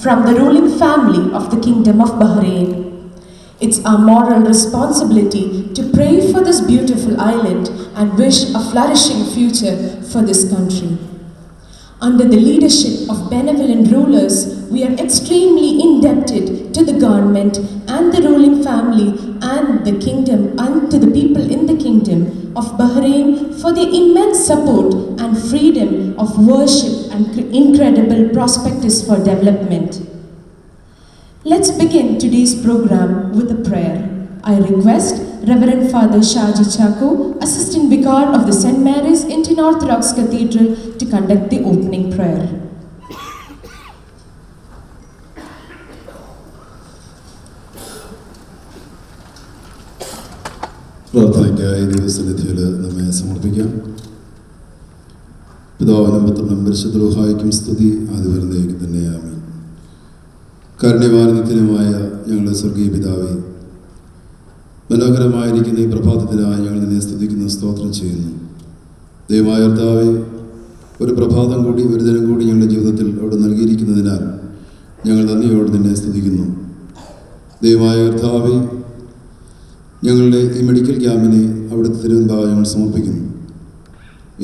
from the ruling family of the Kingdom of Bahrain. It's our moral responsibility to pray for this beautiful island and wish a flourishing future for this country. Under the leadership of benevolent rulers, we are extremely indebted to the government and the ruling family and the kingdom and to the people in the kingdom of Bahrain for their immense support and freedom of worship and incredible prospectus for development. Let's begin today's program with a prayer. I request Reverend Father Shaji Chako, Assistant Vicar of the St. Mary's Indian Orthodox Cathedral, to conduct the opening prayer. പ്രാർത്ഥനയ്ക്കായി ദൈവസന്നിധിയിൽ നമ്മെ സമർപ്പിക്കാം. പിതാവിനും പുത്രനും പരിശുദ്ധ റൂഹായ്ക്കും സ്തുതി ആദിവരുന്നേക്ക് തന്നെ ആമീൻ. കാരുണ്യവാനത്തിനുമായ ഞങ്ങളുടെ സ്വർഗീയ പിതാവേ, മനോഹരമായിരിക്കുന്ന ഈ പ്രഭാതത്തിനായി ഞങ്ങൾ നിന്നെ സ്തുതിക്കുന്നു, സ്തോത്രം ചെയ്യുന്നു. ദൈവമായ കർത്താവേ, ഒരു പ്രഭാതം കൂടി, ഒരു ദിനം കൂടി ഞങ്ങളുടെ ജീവിതത്തിൽ അവിടെ നൽകിയിരിക്കുന്നതിനാൽ ഞങ്ങൾ നന്ദിയോട് നിന്നെ സ്തുതിക്കുന്നു. ദൈവമായ കർത്താവേ, ഞങ്ങളുടെ ഈ മെഡിക്കൽ ക്യാമ്പിനെ അവിടുത്തെ തിരുവൻപാകെ ഞങ്ങൾ സമർപ്പിക്കുന്നു.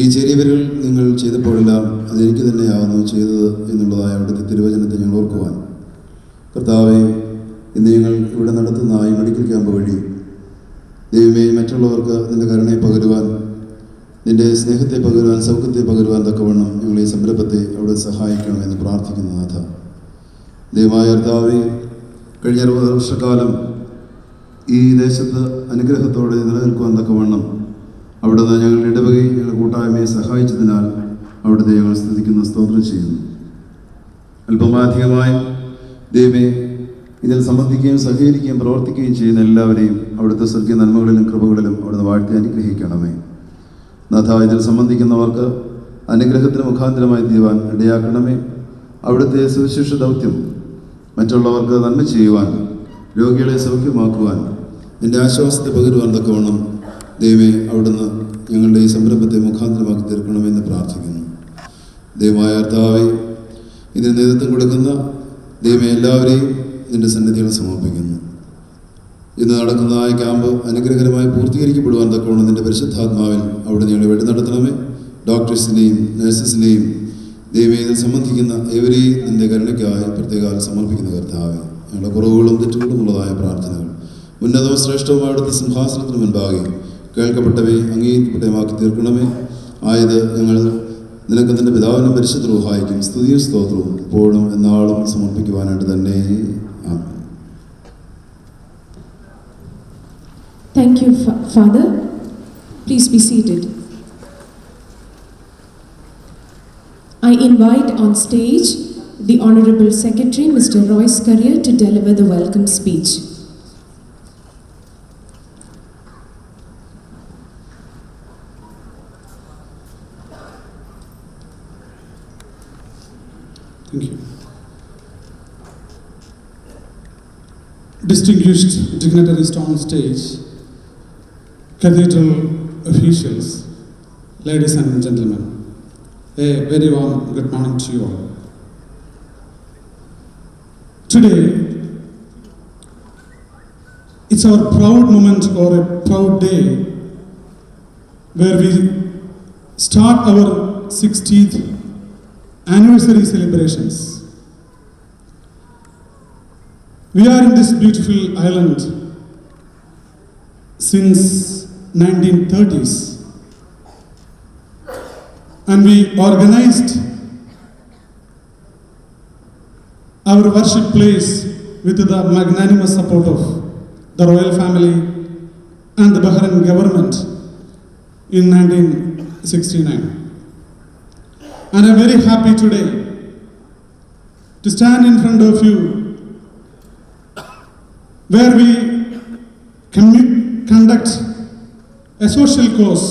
ഈ ചെറിയവരിൽ നിങ്ങൾ ചെയ്തപ്പോഴെല്ലാം അതെനിക്ക് തന്നെയാകുന്നു ചെയ്തത് എന്നുള്ളതായ അവിടുത്തെ തിരുവചനത്തെ ഞങ്ങൾ ഓർക്കുവാൻ, കർത്താവെ, ഇന്ന് ഞങ്ങൾ ഇവിടെ നടത്തുന്ന ഈ മെഡിക്കൽ ക്യാമ്പ് വഴി ദൈവമേ, മറ്റുള്ളവർക്ക് നിൻ്റെ കരുണയെ പകരുവാൻ, നിൻ്റെ സ്നേഹത്തെ പകരുവാൻ, സൗഖ്യത്തെ പകരുവാൻ തക്കവണ്ണം ഞങ്ങൾ ഈ സംരംഭത്തെ അവിടെ സഹായിക്കണമെന്ന് പ്രാർത്ഥിക്കുന്ന നാഥ. ദൈവമായ കർത്താവെ, കഴിഞ്ഞ 60 വർഷക്കാലം ഈ ദേശത്ത് അനുഗ്രഹത്തോടെ നിലനിൽക്കുവാൻ തക്കവണ്ണം അവിടുന്ന് ഞങ്ങളുടെ ഇടവകയും ഞങ്ങളുടെ കൂട്ടായ്മയെ സഹായിച്ചതിനാൽ അവിടുത്തെ ഞങ്ങൾ സ്തുതിക്കുന്ന, സ്തോത്രം ചെയ്യുന്നു. അല്പമാധികമായി ദൈവമേ, ഇതിൽ സംബന്ധിക്കുകയും സഹകരിക്കുകയും പ്രവർത്തിക്കുകയും ചെയ്യുന്ന എല്ലാവരെയും അവിടുത്തെ സ്വർഗീയ നന്മകളിലും കൃപകളിലും അവിടുന്ന് വാഴ്ത്തി അനുഗ്രഹിക്കണമേ. നാഥ, ഇതിൽ സംബന്ധിക്കുന്നവർക്ക് അനുഗ്രഹത്തിന് മുഖാന്തരമായി തീരുവാൻ ഇടയാക്കണമേ. അവിടുത്തെ സുവിശേഷ ദൗത്യം മറ്റുള്ളവർക്ക് നന്മ ചെയ്യുവാൻ, രോഗികളെ സൗഖ്യമാക്കുവാൻ, നിൻ്റെ ആശ്വാസത്തെ പകരുവാൻ തക്കവണ്ണം ദൈവമേ, അവിടുന്ന് ഞങ്ങളുടെ ഈ സംരംഭത്തെ മുഖാന്തരമാക്കി തീർക്കണമെന്ന് പ്രാർത്ഥിക്കുന്നു. ദൈവമായ കർത്താവേ, ഇതിന് നേതൃത്വം കൊടുക്കുന്ന ദൈവമേ, എല്ലാവരെയും നിൻ്റെ സന്നിധികൾ സമർപ്പിക്കുന്നു. ഇന്ന് നടക്കുന്ന ആ ക്യാമ്പ് അനുഗ്രഹകരമായി പൂർത്തീകരിക്കപ്പെടുവാൻ തക്കവണ്ണം നിൻ്റെ പരിശുദ്ധാത്മാവിൽ അവിടെ ഞങ്ങളെ വഴി നടത്തണമേ. ഡോക്ടേഴ്സിനെയും നഴ്സസിനെയും ദൈവമേ, ഇതിൽ സംബന്ധിക്കുന്ന ഏവരെയും നിൻ്റെ കരുണയ്ക്കായി പ്രത്യേകം സമർപ്പിക്കുന്ന കർത്താവേ, ഞങ്ങളുടെ കുറവുകളും തെറ്റുകളും ഉള്ളതായ പ്രാർത്ഥനകൾ ഉന്നതവും ശ്രേഷ്ഠവും അവിടുത്തെ സിംഹാസനത്തിന് മുൻപാകെ കേൾക്കപ്പെട്ടവയെ അംഗീകരിക്കപ്പെട്ടവമാക്കി തീർക്കണമേ. ആയത് ഞങ്ങൾ നിനക്ക് നിൻ്റെ പിതാവിനും പരിശുദ്ധ റൂഹായ്ക്കും സ്തുതിയും സ്തോത്രവും ഇപ്പോഴും എന്നാളും സമർപ്പിക്കുവാനായിട്ട് തന്നെ. ആമേൻ. Thank you, Father. Please be seated. I invite on stage the Honorable Secretary, Mr. Royce Currier, to deliver the welcome speech. Thank you. Distinguished dignitaries on stage, Cathedral officials, ladies and gentlemen, a very warm good morning to you all. Today, it's our proud moment or a proud day where we start our 60th anniversary celebrations. We are in this beautiful island since 1930s, and we organized our worship place with the magnanimous support of the royal family and the Bahrain government in 1969. And I'm very happy today to stand in front of you where we conduct a social cause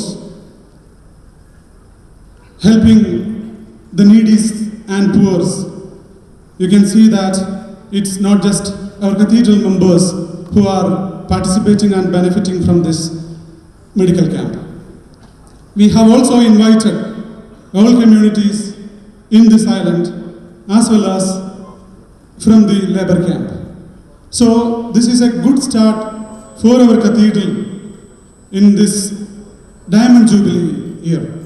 helping the needy and poor. You can see that it's not just our cathedral members who are participating and benefiting from this medical camp. We have also invited all communities in this island as well as from the labor camp. So this is a good start for our cathedral in this Diamond Jubilee year.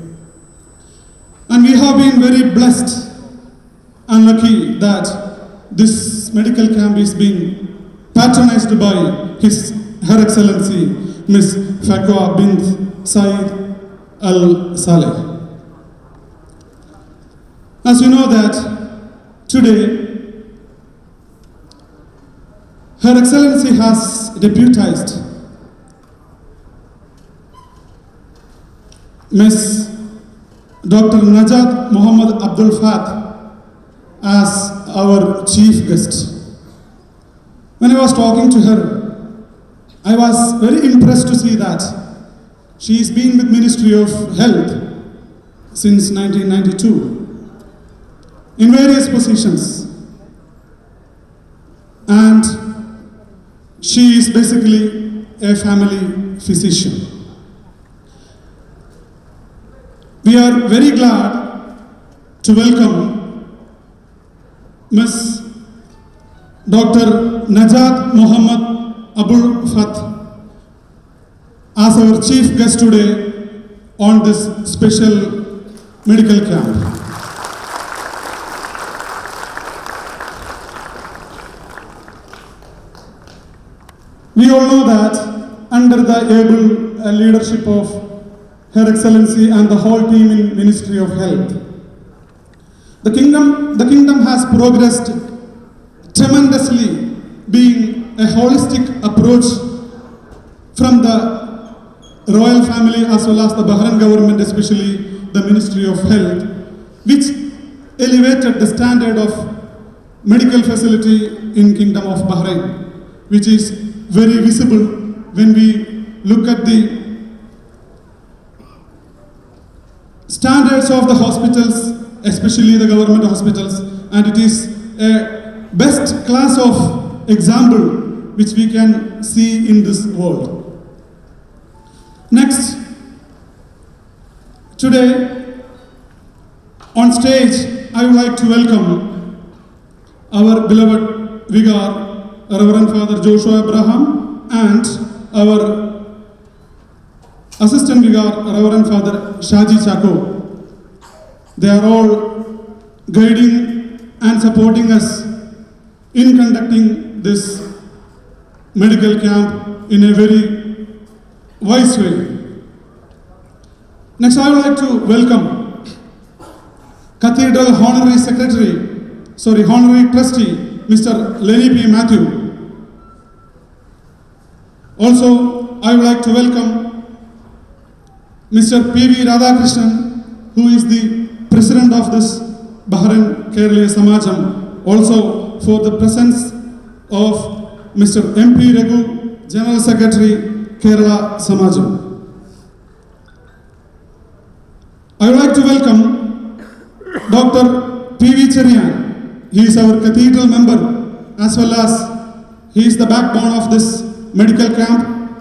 And we have been very blessed and lucky that this medical camp is being patronized by His Her Excellency Miss Fakwa bint Saeed Al Saleh. As you know that today Her Excellency has deputized Miss Dr. Najat Muhammad Abdul Fath as our chief guest. When I was talking to her, I was very impressed to see that she's been with Ministry of Health since 1992 in various positions, and she is basically a family physician. We are very glad to welcome Ms. Dr. Najat Muhammad Abdul Fath as our chief guest today on this special medical camp. We all know that under the able leadership of Her Excellency and the whole team in Ministry of Health, the kingdom has progressed tremendously, being a holistic approach from the royal family as well as the Bahrain government, especially the Ministry of Health, which elevated the standard of medical facility in Kingdom of Bahrain, which is very visible when we look at the standards of the hospitals, especially the government hospitals, and it is a best class of example which we can see in this world. Next, today on stage I would like to welcome our beloved Vicar, Reverend Father Joshua Abraham, and our Assistant Vicar, Reverend Father Shaji Chako. They are all guiding and supporting us in conducting this medical camp in a very wise way. Next, I would like to welcome Cathedral Honorary Trustee, Mr. Lenny P. Matthew. Also, I would like to welcome Mr. P.V. Radhakrishnan, who is the president of this Bahrain Kerala Samajam, also for the presence of Mr. M.P. Raghu, General Secretary, Kerala Samajam. I would like to welcome Dr. P.V. Cherian. He is our cathedral member, as well as he is the backbone of this medical camp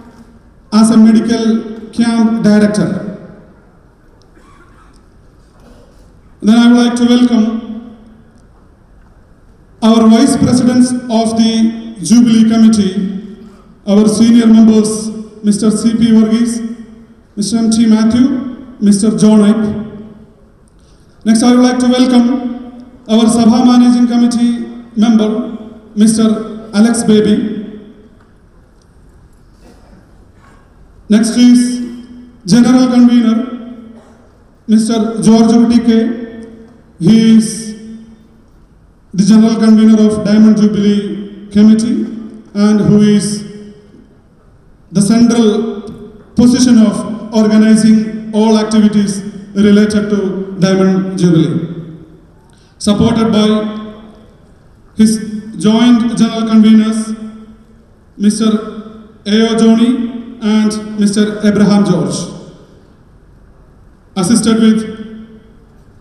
as a medical camp director. Then I would like to welcome our vice presidents of the Jubilee Committee, our senior members, Mr. C.P. Varghese, Mr. M.T. Matthew, Mr. John Ipe. Next, I would like to welcome our Sabha Managing Committee member, Mr. Alex Baby. Next is General Convener, Mr. George Utike. He is the General Convener of Diamond Jubilee Committee and who is the central position of organizing all activities related to Diamond Jubilee. Supported by his joint General Conveners, Mr. A.O. Joni and Mr. Abraham George. Assisted with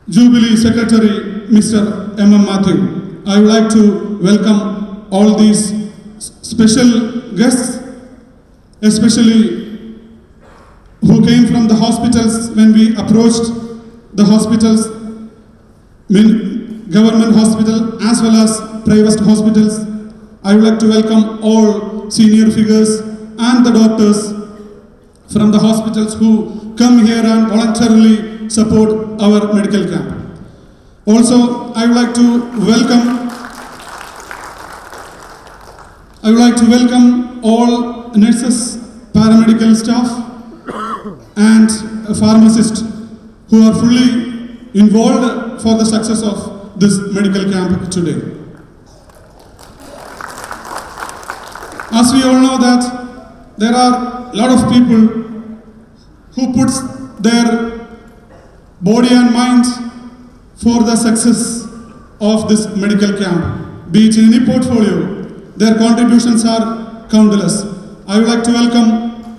Jubilee Secretary, Mr. M.M. Matthew. I would like to welcome all these special guests, especially who came from the hospitals when we approached the hospitals, government hospital as well as private hospitals. I would like to welcome all senior figures and the doctors from the hospitals who come here and voluntarily support our medical camp. Also, I would like to welcome all nurses, paramedical staff, and pharmacists who are fully involved for the success of this medical camp today. As we all know that there are a lot of people who put their body and mind for the success of this medical camp, be it in any portfolio. Their contributions are countless. I would like to welcome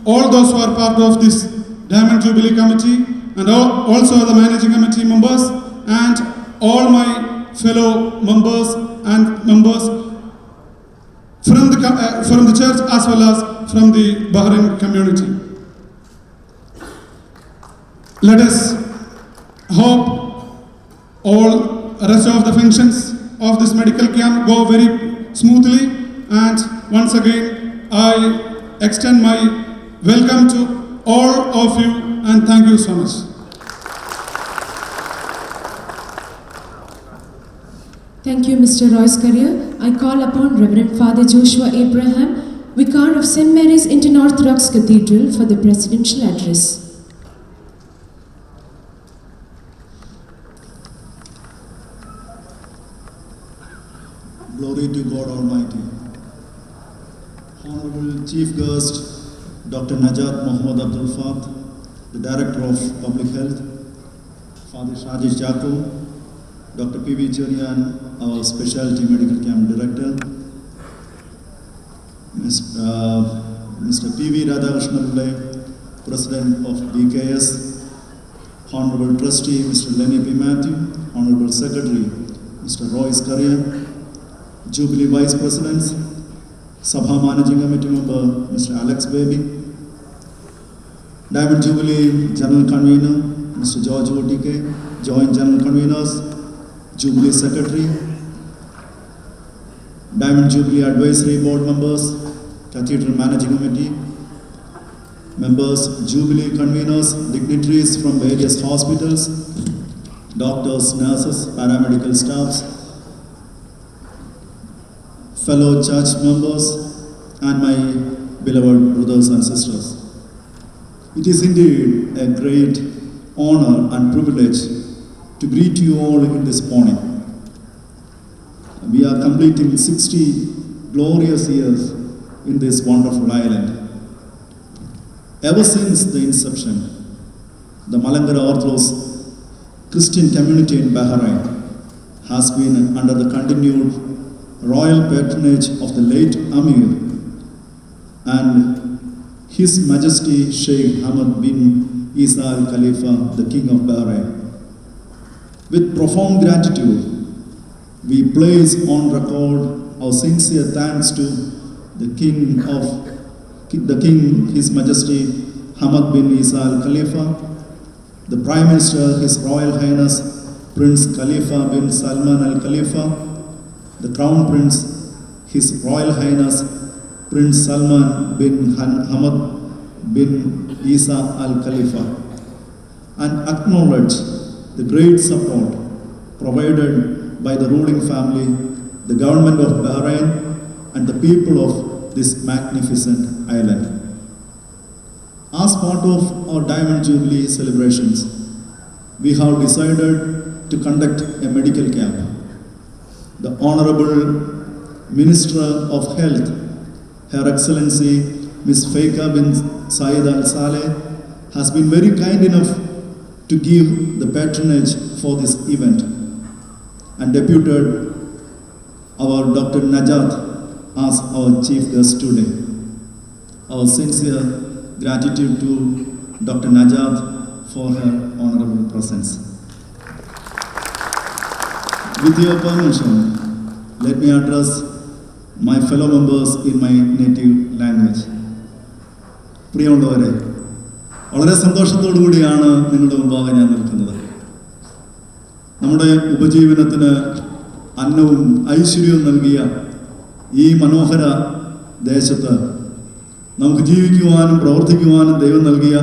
all those who are part of this Diamond Jubilee Committee and also the managing committee members and all my fellow members and members from the church as well as from the Bahrain community. Let us hope all rest of the functions of this medical camp go very smoothly, and once again I extend my welcome to all of you and thank you so much. Thank you, Mr. Royce Career. I call upon Reverend Father Joshua Abraham, Vicar of St. Mary's Indian Orthodox Cathedral, for the presidential address. Glory to God Almighty. Honorable Chief Guest, Dr. Najat Mohammed Abdul Fath, the Director of Public Health, Father Shajish Jacob, Dr. P.V. Cherian, our Specialty Medical Camp Director, Mr. P.V. Radhakrishnan, President of DKS, Honorable Trustee Mr. Lenny P. Matthew, Honorable Secretary Mr. Royce Career, Jubilee Vice Presidents, Sabha Managing Committee Member Mr. Alex Baby, Diamond Jubilee General Convener Mr. George Otike, Joint General Conveners, Jubilee Secretary, Diamond Jubilee Advisory Board members, Cathedral Managing Committee, members, Jubilee conveners, dignitaries from various hospitals, doctors, nurses, paramedical staffs, fellow church members, and my beloved brothers and sisters. It is indeed a great honor and privilege to greet you all in this morning. We are completing 60 glorious years in this wonderful island. Ever since the inception, the Malankara Orthodox Christian community in Bahrain has been under the continued royal patronage of the late Amir and His Majesty Sheikh Hamad bin Isa Al Khalifa, the King of Bahrain. With profound gratitude, we place on record our sincere thanks to the King, His Majesty Hamad bin Isa Al Khalifa, the Prime Minister, His Royal Highness Prince Khalifa bin Salman Al Khalifa, the Crown Prince, His Royal Highness Prince Salman bin Hamad bin Isa Al Khalifa, and acknowledge the great support provided by the ruling family, the government of Bahrain, and the people of this magnificent island. As part of our Diamond Jubilee celebrations, we have decided to conduct a medical camp. The Honorable Minister of Health, Her Excellency Ms. Faika bin Saeed Al Saleh, has been very kind enough to give the patronage for this event and deputed our Dr. Najat as our chief guest today. Our sincere gratitude to Dr. Najat for her honorable presence. With your permission, let me address my fellow members in my native language. പ്രിയമുള്ളവരെ, വളരെ സന്തോഷത്തോടു കൂടിയാണ് നിങ്ങളുടെ മുമ്പാകെ ഞാൻ നിൽക്കുന്നത്. നമ്മുടെ ഉപജീവനത്തിന് അന്നവും ഐശ്വര്യവും നൽകിയ ഈ മനോഹര ദേശത്ത് നമുക്ക് ജീവിക്കുവാനും പ്രവർത്തിക്കുവാനും ദൈവം നൽകിയ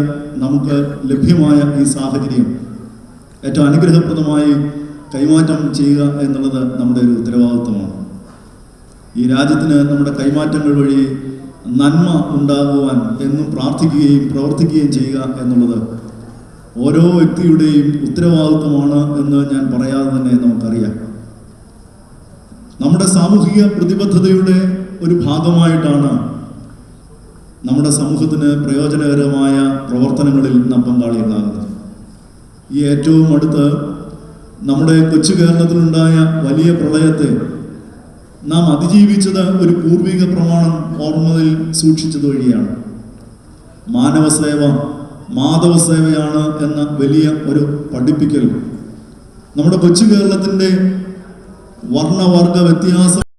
നമുക്ക് ലഭ്യമായ ഈ സാഹചര്യം ഏറ്റവും അനുഗ്രഹപ്രദമായി കൈമാറ്റം ചെയ്യുക എന്നുള്ളത് നമ്മുടെ ഒരു ഉത്തരവാദിത്വമാണ്. ഈ രാജ്യത്തിന് നമ്മുടെ കൈമാറ്റങ്ങൾ വഴി നന്മ ഉണ്ടാകുവാൻ എന്നും പ്രാർത്ഥിക്കുകയും പ്രവർത്തിക്കുകയും ചെയ്യുക എന്നുള്ളത് ഓരോ വ്യക്തിയുടെയും ഉത്തരവാദിത്വമാണ് എന്ന് ഞാൻ പറയാതെ തന്നെ നമുക്കറിയാം. നമ്മുടെ സാമൂഹിക പ്രതിബദ്ധതയുടെ ഒരു ഭാഗമായിട്ടാണ് നമ്മുടെ സമൂഹത്തിന് പ്രയോജനകരമായ പ്രവർത്തനങ്ങളിൽ നാം പങ്കാളികളാകുന്നത്. ഈ ഏറ്റവും അടുത്ത് നമ്മുടെ കൊച്ചു കേരളത്തിലുണ്ടായ വലിയ പ്രളയത്തെ നാം അതിജീവിച്ചത് ഒരു പൂർവിക പ്രമാണം ഓർമ്മയിൽ സൂക്ഷിച്ചത് വഴിയാണ്. മാനവസേവ മാധവസേവയാണ് എന്ന വലിയ ഒരു പഠിപ്പിക്കൽ നമ്മുടെ കൊച്ചു കേരളത്തിൻ്റെ വർണ്ണവർഗ വ്യത്യാസം